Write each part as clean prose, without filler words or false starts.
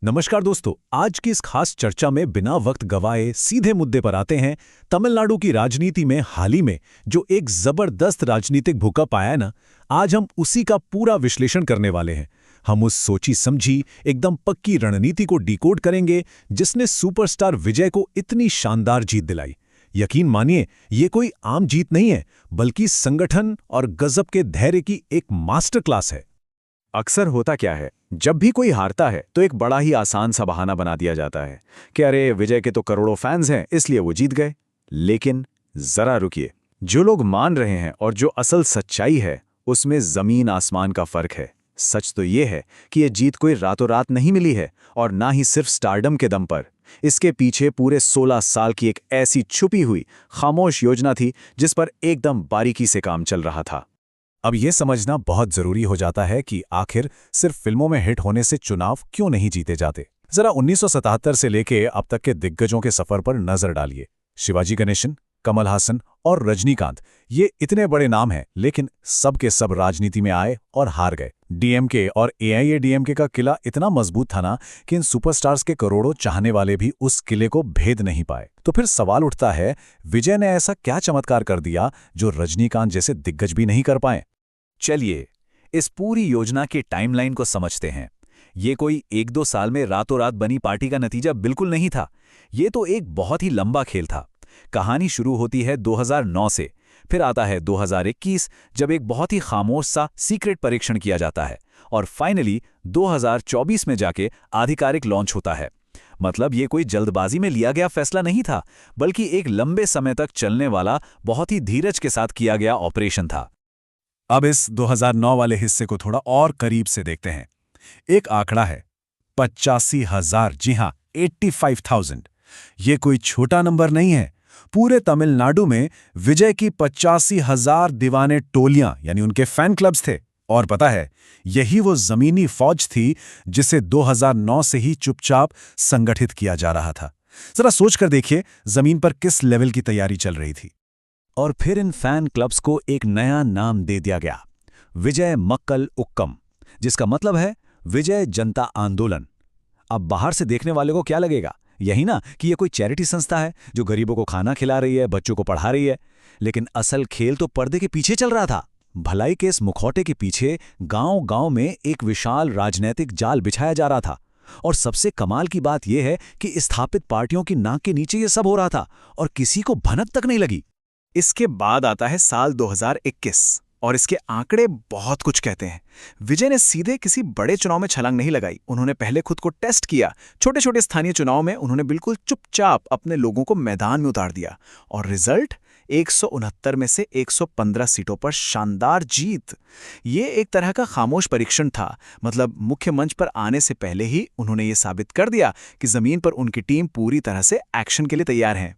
नमस्कार दोस्तों, आज की इस खास चर्चा में बिना वक्त गवाए सीधे मुद्दे पर आते हैं। तमिलनाडु की राजनीति में हाल ही में जो एक जबरदस्त राजनीतिक भूकंप आया है ना, आज हम उसी का पूरा विश्लेषण करने वाले हैं। हम उस सोची समझी एकदम पक्की रणनीति को डिकोड करेंगे जिसने सुपरस्टार विजय को इतनी शानदार जीत दिलाई। यकीन मानिए, ये कोई आम जीत नहीं है, बल्कि संगठन और गजब के धैर्य की एक मास्टर क्लास है। अक्सर होता क्या है, जब भी कोई हारता है तो एक बड़ा ही आसान सा बहाना बना दिया जाता है कि अरे विजय के तो करोड़ों फैंस हैं इसलिए वो जीत गए। लेकिन जरा रुकिए, जो लोग मान रहे हैं और जो असल सच्चाई है उसमें जमीन आसमान का फर्क है। सच तो ये है कि ये जीत कोई रातों रात नहीं मिली है, और ना ही सिर्फ स्टारडम के दम पर। इसके पीछे पूरे 16 साल की एक ऐसी छुपी हुई खामोश योजना थी जिस पर एकदम बारीकी से काम चल रहा था। अब यह समझना बहुत जरूरी हो जाता है कि आखिर सिर्फ फिल्मों में हिट होने से चुनाव क्यों नहीं जीते जाते। जरा 1977 से लेके अब तक के दिग्गजों के सफर पर नजर डालिए। शिवाजी गणेशन, कमल हासन और रजनीकांत, ये इतने बड़े नाम हैं, लेकिन सब के सब राजनीति में आए और हार गए। डीएमके और एआईएडीएमके का किला इतना मजबूत था ना कि इन सुपरस्टार्स के करोड़ों चाहने वाले भी उस किले को भेद नहीं पाए। तो फिर सवाल उठता है, विजय ने ऐसा क्या चमत्कार कर दिया जो रजनीकांत जैसे दिग्गज भी नहीं कर पाए। चलिए इस पूरी योजना के टाइमलाइन को समझते हैं। ये कोई 1-2 साल में रातों रात बनी पार्टी का नतीजा बिल्कुल नहीं था। ये तो एक बहुत ही लंबा खेल था। कहानी शुरू होती है 2009 से, फिर आता है 2021 जब एक बहुत ही खामोश सा सीक्रेट परीक्षण किया जाता है, और फाइनली 2024 में जाके आधिकारिक लॉन्च होता है। मतलब ये कोई जल्दबाजी में लिया गया फैसला नहीं था, बल्कि एक लंबे समय तक चलने वाला बहुत ही धीरज के साथ किया गया ऑपरेशन था। अब इस 2009 वाले हिस्से को थोड़ा और करीब से देखते हैं। एक आंकड़ा है 85,000, जी हां 85,000। ये कोई छोटा नंबर नहीं है। पूरे तमिलनाडु में विजय की 85,000 दीवाने टोलियां यानी उनके फैन क्लब्स थे। और पता है, यही वो जमीनी फौज थी जिसे 2009 से ही चुपचाप संगठित किया जा रहा था। जरा सोच कर देखिए जमीन पर किस लेवल की तैयारी चल रही थी। और फिर इन फैन क्लब्स को एक नया नाम दे दिया गया, विजय मक्कल उक्कम, जिसका मतलब है विजय जनता आंदोलन। अब बाहर से देखने वाले को क्या लगेगा, यही ना कि ये कोई चैरिटी संस्था है जो गरीबों को खाना खिला रही है, बच्चों को पढ़ा रही है। लेकिन असल खेल तो पर्दे के पीछे चल रहा था। भलाई के इस मुखौटे के पीछे गांव-गांव में एक विशाल राजनीतिक जाल बिछाया जा रहा था। और सबसे कमाल की बात यह है कि स्थापित पार्टियों की नाक के नीचे ये सब हो रहा था और किसी को भनक तक नहीं लगी। इसके बाद आता है साल 2021, और इसके आंकड़े बहुत कुछ कहते हैं। विजय ने सीधे किसी बड़े चुनाव में छलांग नहीं लगाई। उन्होंने पहले खुद को टेस्ट किया। छोटे छोटे स्थानीय चुनाव में उन्होंने बिल्कुल चुपचाप अपने लोगों को मैदान में उतार दिया, और रिजल्ट 169 में से 115 सीटों पर शानदार जीत। ये एक तरह का खामोश परीक्षण था। मतलब मुख्य मंच पर आने से पहले ही उन्होंने ये साबित कर दिया कि जमीन पर उनकी टीम पूरी तरह से एक्शन के लिए तैयार है।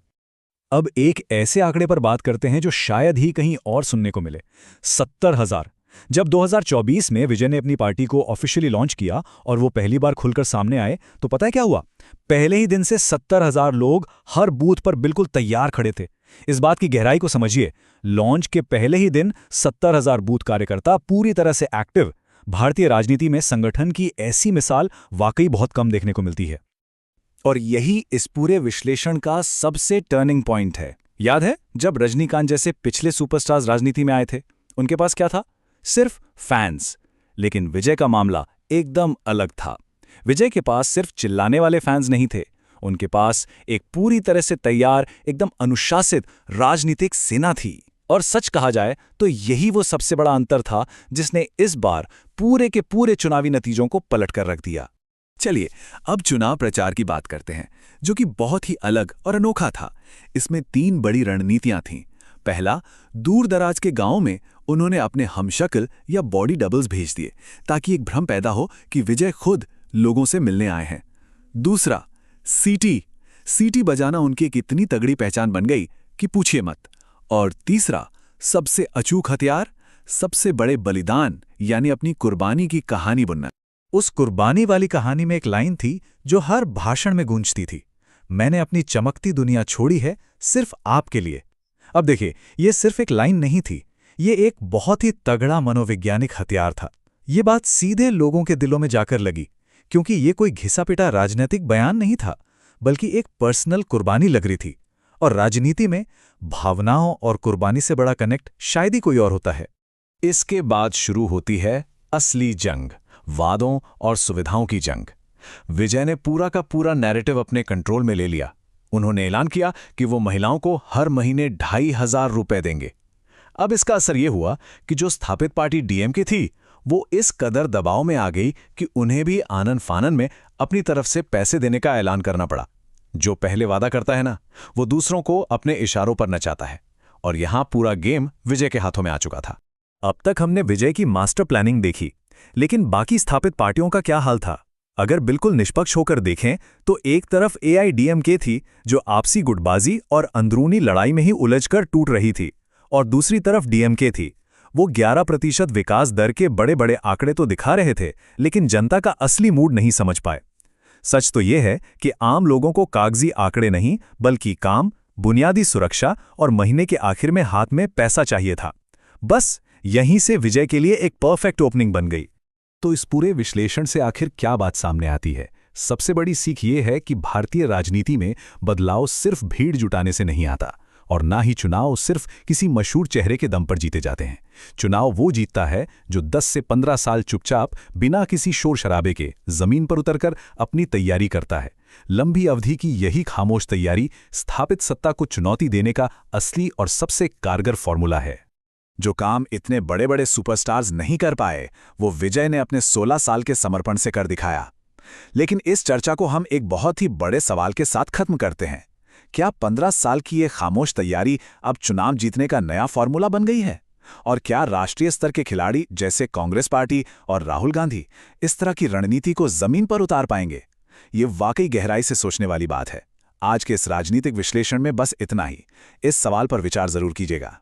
अब एक ऐसे आंकड़े पर बात करते हैं जो शायद ही कहीं और सुनने को मिले, 70,000। जब 2024 में विजय ने अपनी पार्टी को ऑफिशियली लॉन्च किया और वो पहली बार खुलकर सामने आए, तो पता है क्या हुआ? पहले ही दिन से 70,000 लोग हर बूथ पर बिल्कुल तैयार खड़े थे। इस बात की गहराई को समझिए, लॉन्च के पहले ही दिन 70,000 बूथ कार्यकर्ता पूरी तरह से एक्टिव। भारतीय राजनीति में संगठन की ऐसी मिसाल वाकई बहुत कम देखने को मिलती है। और यही इस पूरे विश्लेषण का सबसे टर्निंग पॉइंट है। याद है जब रजनीकांत जैसे पिछले सुपरस्टार्स राजनीति में आए थे, उनके पास क्या था? सिर्फ फैंस। लेकिन विजय का मामला एकदम अलग था। विजय के पास सिर्फ चिल्लाने वाले फैंस नहीं थे, उनके पास एक पूरी तरह से तैयार, एकदम अनुशासित राजनीतिक सेना थी। और सच कहा जाए तो यही वो सबसे बड़ा अंतर था जिसने इस बार पूरे के पूरे चुनावी नतीजों को पलट कर रख दिया। चलिए अब चुनाव प्रचार की बात करते हैं, जो कि बहुत ही अलग और अनोखा था। इसमें 3 बड़ी रणनीतियां थीं। पहला, दूर दराज के गांवों में उन्होंने अपने हमशक्ल या बॉडी डबल्स भेज दिए ताकि एक भ्रम पैदा हो कि विजय खुद लोगों से मिलने आए हैं। दूसरा, सीटी बजाना उनकी एक इतनी तगड़ी पहचान बन गई कि पूछिए मत। और तीसरा, सबसे अचूक हथियार, सबसे बड़े बलिदान यानी अपनी कुर्बानी की कहानी बुनना। उस कुर्बानी वाली कहानी में एक लाइन थी जो हर भाषण में गूंजती थी, मैंने अपनी चमकती दुनिया छोड़ी है सिर्फ आपके लिए। अब देखिए, ये सिर्फ एक लाइन नहीं थी, ये एक बहुत ही तगड़ा मनोवैज्ञानिक हथियार था। ये बात सीधे लोगों के दिलों में जाकर लगी, क्योंकि ये कोई घिसा-पिटा राजनीतिक बयान नहीं था, बल्कि एक पर्सनल कुर्बानी लग रही थी। और राजनीति में भावनाओं और कुर्बानी से बड़ा कनेक्ट शायद ही कोई और होता है। इसके बाद शुरू होती है असली जंग, वादों और सुविधाओं की जंग। विजय ने पूरा का पूरा नैरेटिव अपने कंट्रोल में ले लिया। उन्होंने ऐलान किया कि वो महिलाओं को हर महीने 2,500 रुपए देंगे। अब इसका असर यह हुआ कि जो स्थापित पार्टी डीएमके थी, वो इस कदर दबाव में आ गई कि उन्हें भी आनन फानन में अपनी तरफ से पैसे देने का ऐलान करना पड़ा। जो पहले वादा करता है ना, वो दूसरों को अपने इशारों पर नचाता है। और यहां पूरा गेम विजय के हाथों में आ चुका था। अब तक हमने विजय की मास्टर प्लानिंग देखी, लेकिन बाकी स्थापित पार्टियों का क्या हाल था? अगर बिल्कुल निष्पक्ष होकर देखें तो एक तरफ एआईडीएमके थी, जो आपसी गुटबाजी और अंदरूनी लड़ाई में ही उलझकर टूट रही थी, और दूसरी तरफ डीएमके थी। वो 11% विकास दर के बड़े बड़े आंकड़े तो दिखा रहे थे, लेकिन जनता का असली मूड नहीं समझ पाए। सच तो यह है कि आम लोगों को कागजी आंकड़े नहीं, बल्कि काम, बुनियादी सुरक्षा और महीने के आखिर में हाथ में पैसा चाहिए था। बस यहीं से विजय के लिए एक परफेक्ट ओपनिंग बन गई। तो इस पूरे विश्लेषण से आखिर क्या बात सामने आती है? सबसे बड़ी सीख ये है कि भारतीय राजनीति में बदलाव सिर्फ भीड़ जुटाने से नहीं आता, और ना ही चुनाव सिर्फ किसी मशहूर चेहरे के दम पर जीते जाते हैं। चुनाव वो जीतता है जो 10 से 15 साल चुपचाप, बिना किसी शोर शराबे के जमीन पर उतरकर अपनी तैयारी करता है। लंबी अवधि की यही खामोश तैयारी स्थापित सत्ता को चुनौती देने का असली और सबसे कारगर फॉर्मूला है। जो काम इतने बड़े बड़े सुपरस्टार्स नहीं कर पाए, वो विजय ने अपने 16 साल के समर्पण से कर दिखाया। लेकिन इस चर्चा को हम एक बहुत ही बड़े सवाल के साथ खत्म करते हैं। क्या 15 साल की ये खामोश तैयारी अब चुनाव जीतने का नया फॉर्मूला बन गई है? और क्या राष्ट्रीय स्तर के खिलाड़ी जैसे कांग्रेस पार्टी और राहुल गांधी इस तरह की रणनीति को जमीन पर उतार पाएंगे? ये वाकई गहराई से सोचने वाली बात है। आज के इस राजनीतिक विश्लेषण में बस इतना ही। इस सवाल पर विचार जरूर कीजिएगा।